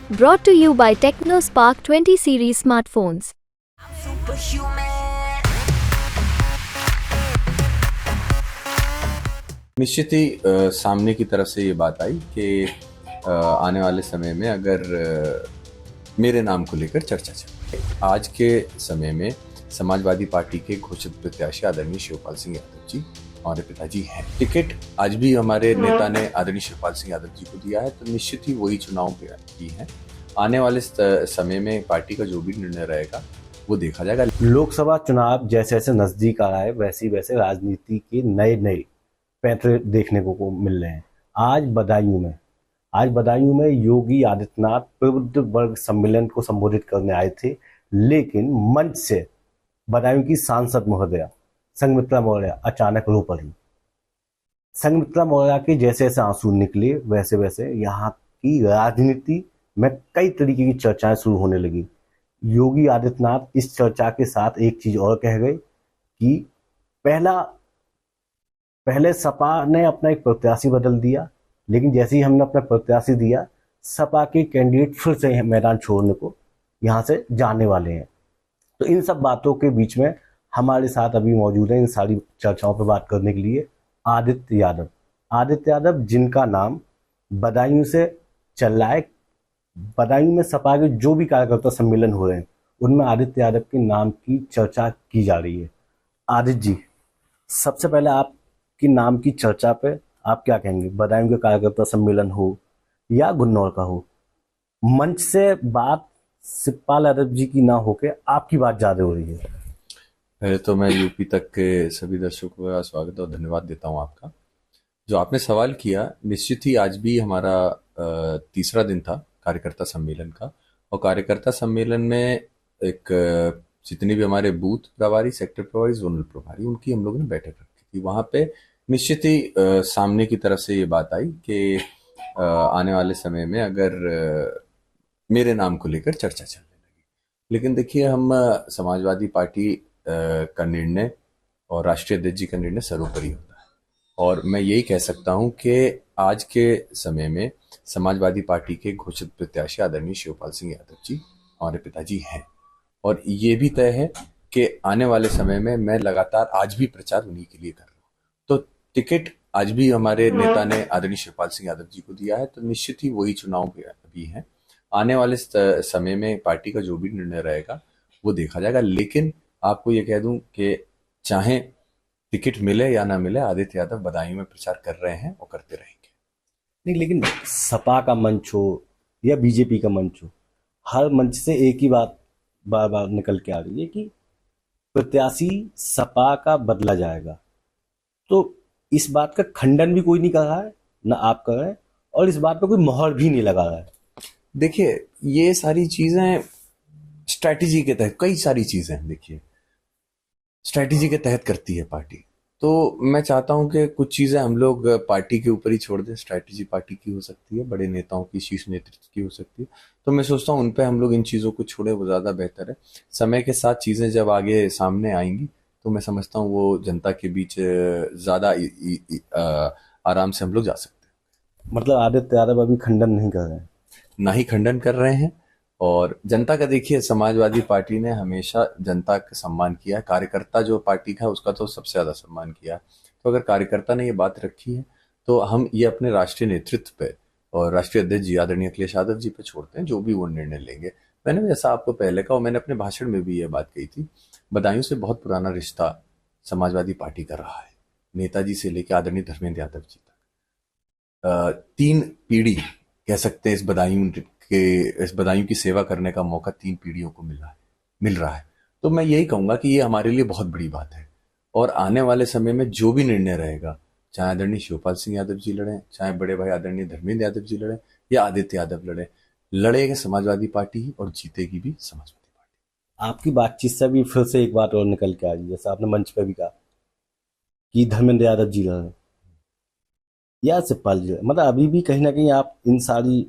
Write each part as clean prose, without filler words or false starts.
Brought to you by TechnoSpark 20 series smartphones. निश्चित ही सामने की तरफ से ये बात आई कि आने वाले समय में अगर मेरे नाम को लेकर चर्चा चले। आज के समय में समाजवादी पार्टी के घोषित प्रत्याशी आदरणीय शिवपाल सिंह यादव जी हमारे पिताजी हैं। टिकट आज भी हमारे नेता ने आदरणीय शिवपाल सिंह यादव जी को दिया है, तो निश्चित ही वही चुनाव की है। आने वाले समय में पार्टी का जो भी निर्णय रहेगा वो देखा जाएगा। लोकसभा चुनाव जैसे जैसे नजदीक आ रहा है वैसे वैसे राजनीति के नए पैंतरे देखने को मिल रहे हैं। आज बदायूं में योगी आदित्यनाथ प्रबुद्ध वर्ग सम्मेलन को संबोधित करने आए थे, लेकिन मंच से बदायूं की सांसद महोदया संघमित्रा मौर्य अचानक रो पड़ी। संघमित्रा मौर्य के जैसे जैसे आंसू निकले वैसे वैसे यहाँ की राजनीति में कई तरीके की चर्चाएं शुरू होने लगी। योगी आदित्यनाथ इस चर्चा के साथ एक चीज और कह गए कि पहले सपा ने अपना एक प्रत्याशी बदल दिया, लेकिन जैसे ही हमने अपना प्रत्याशी दिया, सपा के कैंडिडेट फिर से मैदान छोड़ने को यहाँ से जाने वाले हैं। तो इन सब बातों के बीच में हमारे साथ अभी मौजूद है इन सारी चर्चाओं पर बात करने के लिए आदित्य यादव, जिनका नाम बदायूं से चल रहा है। बदायूं में सपा के जो भी कार्यकर्ता सम्मेलन हो रहे हैं उनमें आदित्य यादव के नाम की चर्चा की जा रही है। आदित्य जी, सबसे पहले आपके नाम की चर्चा पे आप क्या कहेंगे? बदायूं के कार्यकर्ता सम्मेलन हो या गुन्नौर का हो, मंच से बात शिवपाल यादव जी की ना होके आपकी बात ज्यादा हो रही है। पहले तो मैं यूपी तक के सभी दर्शकों का स्वागत और धन्यवाद देता हूं आपका। जो आपने सवाल किया, निश्चित ही आज भी हमारा तीसरा दिन था कार्यकर्ता सम्मेलन का, और कार्यकर्ता सम्मेलन में एक जितने भी हमारे बूथ प्रभारी, सेक्टर प्रभारी, जोनल प्रभारी, उनकी हम लोगों ने बैठक रखी थी। वहां पे निश्चित ही सामने की तरफ से ये बात आई कि आने वाले समय में अगर मेरे नाम को लेकर चर्चा चलने लगी। लेकिन देखिए, हम समाजवादी पार्टी का निर्णय और राष्ट्रीय अध्यक्ष जी का निर्णय सर्वोपरि होता है, और मैं यही कह सकता हूं कि आज के समय में समाजवादी पार्टी के घोषित प्रत्याशी आदरणीय शिवपाल सिंह यादव जी हमारे पिताजी हैं, और ये भी तय है कि आने वाले समय में मैं लगातार आज भी प्रचार उन्हीं के लिए कर रहा हूँ। तो टिकट आज भी हमारे नेता ने आदरणीय शिवपाल सिंह यादव जी को दिया है, तो निश्चित ही वही चुनाव भी है। आने वाले समय में पार्टी का जो भी निर्णय रहेगा वो देखा जाएगा। लेकिन आपको ये कह दूं कि चाहे टिकट मिले या ना मिले, आदित्य यादव बदायूं में प्रचार कर रहे हैं और करते रहेंगे। नहीं, लेकिन सपा का मंच हो या बीजेपी का मंच हो, हर मंच से एक ही बात बार बार निकल के आ रही है कि प्रत्याशी सपा का बदला जाएगा। तो इस बात का खंडन भी कोई नहीं कर रहा है, ना आप कर रहे हैं, और इस बात पर कोई मोहर भी नहीं लगा रहा है। देखिए, ये सारी चीजें स्ट्रैटेजी के तहत, कई सारी चीजें देखिए स्ट्रैटेजी के तहत करती है पार्टी। तो मैं चाहता हूं कि कुछ चीजें हम लोग पार्टी के ऊपर ही छोड़ दें। स्ट्रैटेजी पार्टी की हो सकती है, बड़े नेताओं की, शीर्ष नेतृत्व की हो सकती है। तो मैं सोचता हूं उन पे हम लोग इन चीजों को छोड़े, वो ज्यादा बेहतर है। समय के साथ चीजें जब आगे सामने आएंगी तो मैं समझता हूँ वो जनता के बीच ज्यादा आराम से हम लोग जा सकते हैं। मतलब आदित्य यादव अभी खंडन नहीं कर रहे हैं? ना ही खंडन कर रहे हैं, और जनता का देखिए, समाजवादी पार्टी ने हमेशा जनता का सम्मान किया है। कार्यकर्ता जो पार्टी का है उसका तो सबसे ज्यादा सम्मान किया। तो अगर कार्यकर्ता ने ये बात रखी है तो हम ये अपने राष्ट्रीय नेतृत्व पे और राष्ट्रीय अध्यक्ष जी आदरणीय अखिलेश यादव जी पे छोड़ते हैं, जो भी वो निर्णय लेंगे। मैंने जैसा आपको पहले कहा, मैंने अपने भाषण में भी ये बात कही थी, बदायूं से बहुत पुराना रिश्ता समाजवादी पार्टी का रहा है, नेताजी से लेकर आदरणीय धर्मेंद्र यादव जी तक। 3 पीढ़ी कह सकते हैं इस बदायूं की सेवा करने का मौका 3 पीढ़ियों को मिल रहा है। तो मैं यही कहूंगा कि ये हमारे लिए बहुत बड़ी बात है, और आने वाले समय में जो भी निर्णय रहेगा, चाहे आदरणीय शिवपाल सिंह यादव जी लड़े, चाहे बड़े भाई आदरणीय धर्मेंद्र यादव जी लड़े, या आदित्य यादव लड़ेगा समाजवादी पार्टी ही, और जीतेगी भी समाजवादी पार्टी। आपकी बातचीत से भी फिर से एक बात और निकल के आ रही है, जैसा आपने मंच पे भी कहा कि धर्मेंद्र यादव जी लड़ या शिवपाल जी, मतलब अभी भी कहीं ना कहीं आप इन सारी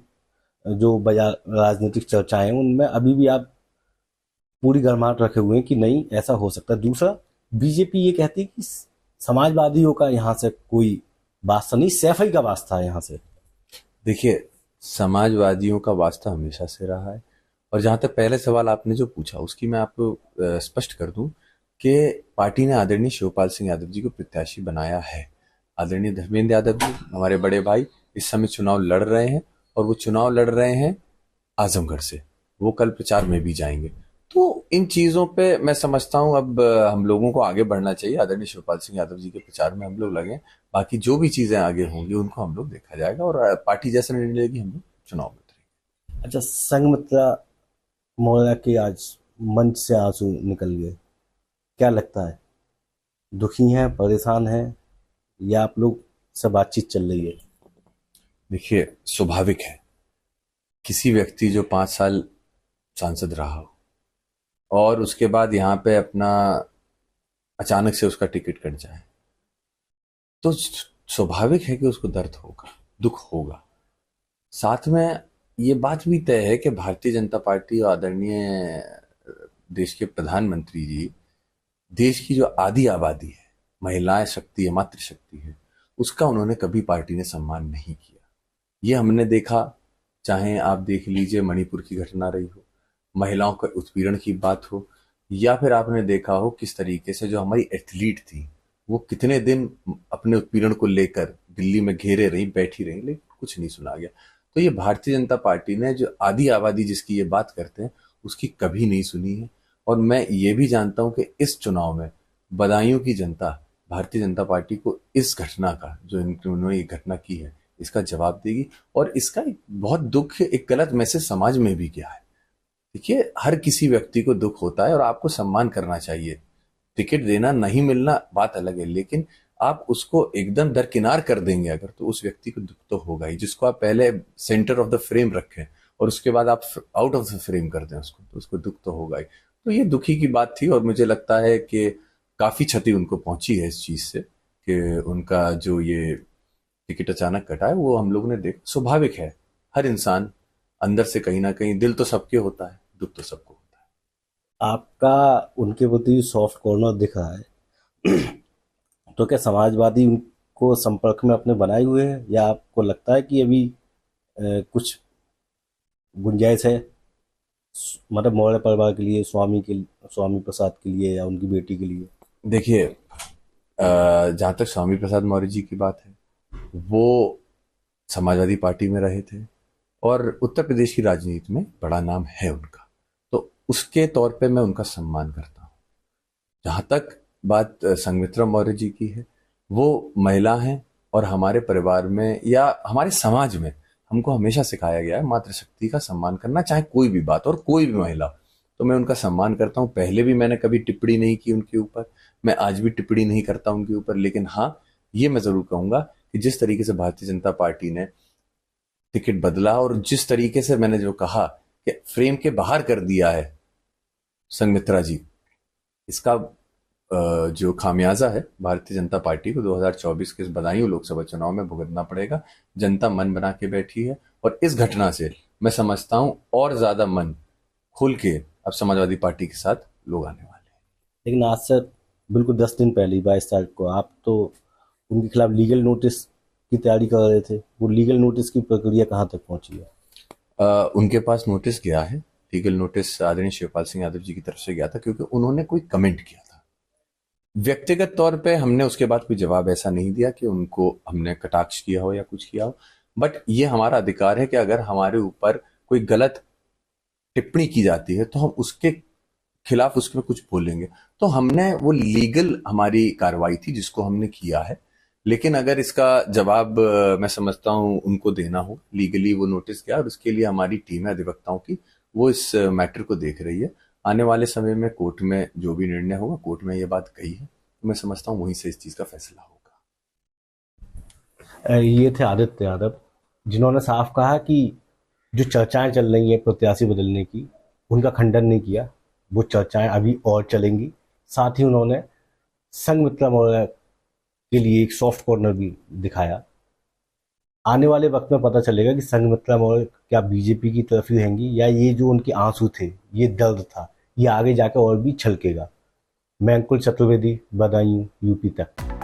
जो बाजार राजनीतिक चर्चाएं उनमें अभी भी आप पूरी गर्माहट रखे हुए हैं कि नहीं ऐसा हो सकता है। दूसरा, बीजेपी ये कहती है कि समाजवादियों का यहाँ से कोई वास्ता नहीं, सैफई का वास्ता है यहाँ से। देखिए, समाजवादियों का वास्ता हमेशा से रहा है। और जहां तक पहले सवाल आपने जो पूछा उसकी मैं आपको स्पष्ट कर दूं कि पार्टी ने आदरणीय शिवपाल सिंह यादव जी को प्रत्याशी बनाया है। आदरणीय धर्मेंद्र यादव जी हमारे बड़े भाई इस समय चुनाव लड़ रहे हैं, और वो चुनाव लड़ रहे हैं आजमगढ़ से। वो कल प्रचार में भी जाएंगे। तो इन चीजों पे मैं समझता हूं अब हम लोगों को आगे बढ़ना चाहिए। आदरणीय शिवपाल सिंह यादव जी के प्रचार में हम लोग लगे, बाकी जो भी चीजें आगे होंगी उनको हम लोग देखा जाएगा, और पार्टी जैसा निर्णय लेगी हम लोग चुनाव में उतरेंगे। अच्छा, संघमित्रा मौर्य के आज मंच से आंसू निकल गए, क्या लगता है? दुखी हैं, परेशान हैं, या आप लोग से बातचीत चल रही है? देखिए, स्वाभाविक है किसी व्यक्ति जो 5 साल सांसद रहा हो और उसके बाद यहाँ पे अपना अचानक से उसका टिकट कट जाए, तो स्वाभाविक है कि उसको दर्द होगा, दुख होगा। साथ में ये बात भी तय है कि भारतीय जनता पार्टी और आदरणीय देश के प्रधानमंत्री जी, देश की जो आधी आबादी है, महिलाएं शक्ति है, मातृशक्ति है, उसका उन्होंने कभी पार्टी ने सम्मान नहीं किया। ये हमने देखा, चाहे आप देख लीजिए मणिपुर की घटना रही हो, महिलाओं का उत्पीड़न की बात हो, या फिर आपने देखा हो किस तरीके से जो हमारी एथलीट थी वो कितने दिन अपने उत्पीड़न को लेकर दिल्ली में घेरे रही, बैठी रही, लेकिन कुछ नहीं सुना गया। तो ये भारतीय जनता पार्टी ने जो आधी आबादी जिसकी ये बात करते हैं उसकी कभी नहीं सुनी है। और मैं ये भी जानता हूं कि इस चुनाव में बदायूं की जनता भारतीय जनता पार्टी को इस घटना का, जो उन्होंने ये घटना की है, इसका जवाब देगी। और इसका एक बहुत दुख, एक गलत मैसेज समाज में भी गया है। देखिए, हर किसी व्यक्ति को दुख होता है और आपको सम्मान करना चाहिए। टिकट देना नहीं मिलना बात अलग है, लेकिन आप उसको एकदम दरकिनार कर देंगे अगर, तो उस व्यक्ति को दुख तो होगा ही। जिसको आप पहले सेंटर ऑफ द फ्रेम रखें और उसके बाद आप आउट ऑफ द फ्रेम कर दें उसको, तो उसको दुख तो होगा ही। तो ये दुखी की बात थी, और मुझे लगता है कि काफी क्षति उनको पहुंची है इस चीज से, कि उनका जो ये टिकट अचानक कटा है वो हम लोगों ने देख। स्वाभाविक है, हर इंसान अंदर से कहीं ना कहीं, दिल तो सबके होता है, दुख तो सबको होता है। आपका उनके प्रति सॉफ्ट कॉर्नर दिख रहा है तो क्या समाजवादी उनको संपर्क में अपने बनाए हुए हैं, या आपको लगता है कि अभी कुछ गुंजाइश है, मतलब मौर्य परिवार के लिए, स्वामी प्रसाद के लिए, या उनकी बेटी के लिए? देखिए, जहां तक स्वामी प्रसाद मौर्य जी की बात है, वो समाजवादी पार्टी में रहे थे और उत्तर प्रदेश की राजनीति में बड़ा नाम है उनका, तो उसके तौर पे मैं उनका सम्मान करता हूं। जहां तक बात संघमित्रा मौर्य जी की है, वो महिला हैं, और हमारे परिवार में या हमारे समाज में हमको हमेशा सिखाया गया है मातृशक्ति का सम्मान करना, चाहे कोई भी बात और कोई भी महिला। तो मैं उनका सम्मान करता हूं। पहले भी मैंने कभी टिप्पणी नहीं की उनके ऊपर, मैं आज भी टिप्पणी नहीं करता उनके ऊपर, लेकिन हाँ, ये मैं जरूर कहूंगा कि जिस तरीके से भारतीय जनता पार्टी ने टिकट बदला, और जिस तरीके से मैंने जो कहा कि फ्रेम के बाहर कर दिया है संघमित्रा जी, इसका जो खामियाजा है भारतीय जनता पार्टी को 2024 के इस बदायूं लोकसभा चुनाव में भुगतना पड़ेगा। जनता मन बना के बैठी है, और इस घटना से मैं समझता हूं और ज्यादा मन खुल के अब समाजवादी पार्टी के साथ लोग आने वाले हैं। लेकिन आज से बिल्कुल 10 दिन पहले, 22 तारीख को, आप तो उनके खिलाफ लीगल नोटिस की तैयारी कर रहे थे। वो लीगल नोटिस की प्रक्रिया कहाँ तक पहुंची है? उनके पास नोटिस गया है, लीगल नोटिस आदरणीय शिवपाल सिंह यादव जी की तरफ से गया था, क्योंकि उन्होंने कोई कमेंट किया था। व्यक्तिगत तौर पे हमने उसके बाद कोई जवाब ऐसा नहीं दिया कि उनको हमने कटाक्ष किया हो या कुछ किया हो, बट ये हमारा अधिकार है कि अगर हमारे ऊपर कोई गलत टिप्पणी की जाती है तो हम उसके खिलाफ उसमें कुछ बोलेंगे। तो हमने वो लीगल हमारी कार्रवाई थी जिसको हमने किया है, लेकिन अगर इसका जवाब मैं समझता हूं उनको देना हो, लीगली वो नोटिस गया, और उसके लिए हमारी टीम है अधिवक्ताओं की, वो इस मैटर को देख रही है। आने वाले समय में कोर्ट में जो भी निर्णय होगा, कोर्ट में ये बात कही है, तो मैं समझता हूं वहीं से इस चीज का फैसला होगा। ये थे आदित्य यादव, जिन्होंने साफ कहा कि जो चर्चाएं चल रही हैं प्रत्याशी बदलने की, उनका खंडन नहीं किया। वो चर्चाएं अभी और चलेंगी। साथ ही उन्होंने संघमित्रा मौर्य के लिए एक सॉफ्ट कॉर्नर भी दिखाया। आने वाले वक्त में पता चलेगा कि संघमित्रा मौर्य क्या बीजेपी की तरफ ही रहेंगी, या ये जो उनके आंसू थे, ये दर्द था, ये आगे जाकर और भी छलकेगा। मैं अंकुल चतुर्वेदी, बदायूं, यूपी तक।